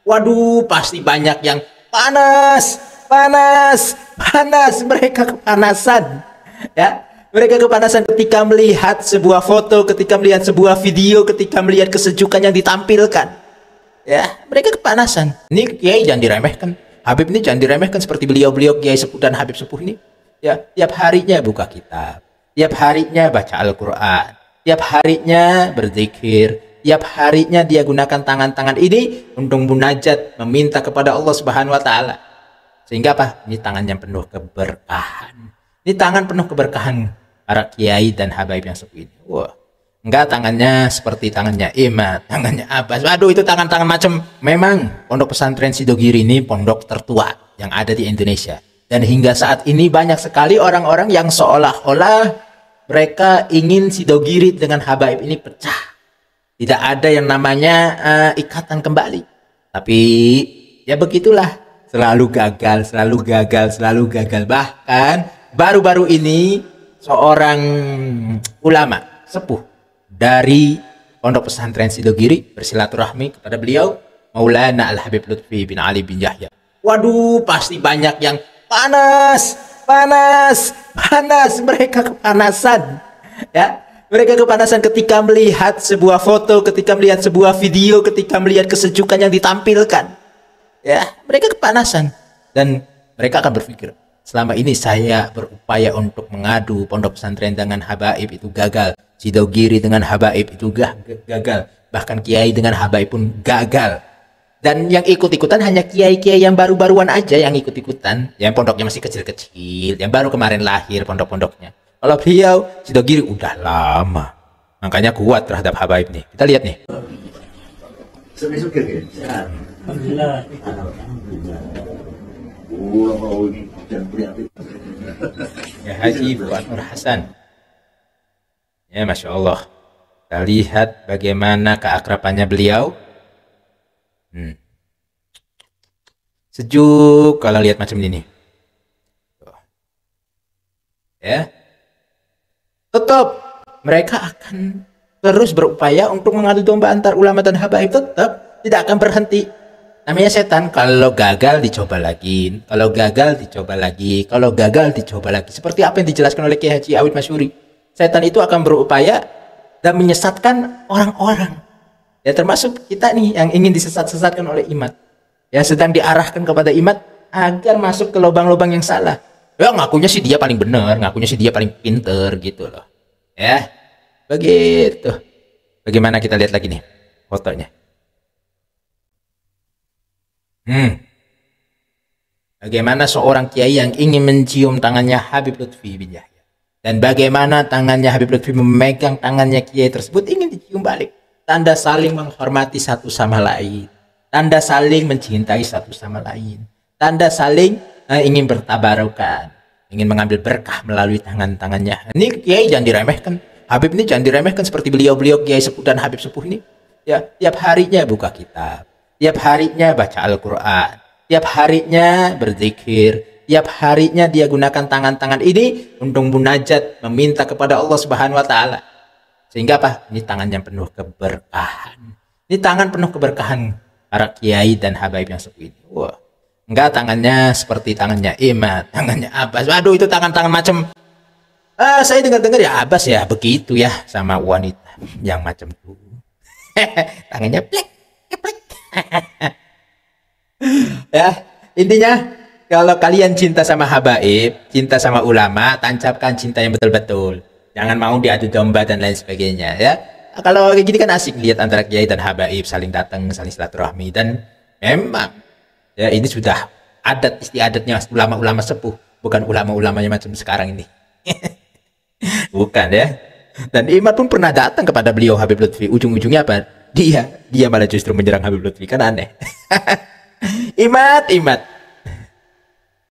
Waduh, pasti banyak yang panas, panas, panas. Mereka kepanasan, ya. Mereka kepanasan ketika melihat sebuah foto, ketika melihat sebuah video, ketika melihat kesejukan yang ditampilkan. Ya, mereka kepanasan. Ini Kiai jangan diremehkan. Habib ini jangan diremehkan seperti beliau-beliau Kiai Sepuh dan Habib Sepuh ini. Ya, tiap harinya buka kitab, tiap harinya baca Al-Quran, tiap harinya berzikir, tiap harinya dia gunakan tangan-tangan ini untuk munajat, meminta kepada Allah Subhanahu wa taala. Sehingga apa? Ini tangannya penuh keberkahan. Ini tangan penuh keberkahan para kiai dan habaib yang sepuh ini. Wah, enggak tangannya seperti tangannya Imat, tangannya Abbas. Waduh, itu tangan-tangan macam. Memang Pondok Pesantren Sidogiri ini pondok tertua yang ada di Indonesia. Dan hingga saat ini banyak sekali orang-orang yang seolah-olah mereka ingin Sidogiri dengan habaib ini pecah. Tidak ada yang namanya ikatan kembali. Tapi ya begitulah. Selalu gagal, selalu gagal, selalu gagal. Bahkan baru-baru ini seorang ulama sepuh dari Pondok Pesantren Sidogiri bersilaturahmi kepada beliau, Maulana Al-Habib Lutfi bin Ali bin Yahya. Waduh, pasti banyak yang panas, panas, panas. Mereka kepanasan, ya. Mereka kepanasan ketika melihat sebuah foto, ketika melihat sebuah video, ketika melihat kesejukan yang ditampilkan. Ya, mereka kepanasan dan mereka akan berpikir, selama ini saya berupaya untuk mengadu Pondok Pesantren dengan habaib itu gagal, Sidogiri dengan habaib itu gagal, bahkan kiai dengan habaib pun gagal. Dan yang ikut-ikutan hanya kiai-kiai yang baru-baruan aja yang ikut-ikutan, yang pondoknya masih kecil-kecil, yang baru kemarin lahir pondok-pondoknya. Kalau beliau Sidogiri udah lama, makanya kuat terhadap habaib nih. Kita lihat nih. Alhamdulillah. Ya, Haji Fuad Nur Hasan. Ya, Masya Allah. Kita lihat bagaimana keakrabannya beliau. Sejuk kalau lihat macam ini. Ya. Tetap mereka akan terus berupaya untuk mengadu domba antar ulama dan habaib, tetap tidak akan berhenti. Namanya setan, kalau gagal dicoba lagi, kalau gagal dicoba lagi, kalau gagal dicoba lagi. Seperti apa yang dijelaskan oleh Kiai Haji Awid Masyuri. Setan itu akan berupaya dan menyesatkan orang-orang. Ya, termasuk kita nih yang ingin disesat-sesatkan oleh Imat. Ya, sedang diarahkan kepada Imat agar masuk ke lubang-lubang yang salah. Ya, ngakunya sih dia paling benar, ngakunya sih dia paling pinter gitu loh. Ya, begitu. Bagaimana kita lihat lagi nih fotonya. Bagaimana seorang kiai yang ingin mencium tangannya Habib Lutfi bin Yahya, dan bagaimana tangannya Habib Lutfi memegang tangannya kiai tersebut ingin dicium balik. Tanda saling menghormati satu sama lain, tanda saling mencintai satu sama lain, tanda saling ingin bertabarukan, ingin mengambil berkah melalui tangan-tangannya. Ini kiai jangan diremehkan. Habib ini jangan diremehkan seperti beliau-beliau Kiai Sepuh dan Habib Sepuh ini. Ya, tiap harinya buka kitab, tiap harinya baca Al-Quran, tiap harinya berzikir, tiap harinya dia gunakan tangan-tangan ini untuk munajat, meminta kepada Allah Subhanahu wa taala. Sehingga apa? Ini tangan yang penuh keberkahan. Ini tangan penuh keberkahan para kiai dan habaib yang sepuh ini. Wah, enggak tangannya seperti tangannya Imat, tangannya Abbas. Waduh, itu tangan-tangan macam. Saya dengar-dengar ya Abbas ya begitu ya sama wanita yang macam itu. Tangannya plek, plek. Ya, intinya kalau kalian cinta sama habaib, cinta sama ulama, tancapkan cinta yang betul-betul. Jangan mau diadu domba dan lain sebagainya ya. Kalau kayak gini kan asik lihat antara kiai dan habaib saling datang, saling silaturahmi, dan memang ya ini sudah adat istiadatnya ulama-ulama sepuh, bukan ulama-ulamanya macam sekarang ini. Bukan ya. Dan Imat pun pernah datang kepada beliau Habib Lutfi. Ujung-ujungnya apa? Dia malah justru menyerang Habib Lutfi, kan aneh. Imat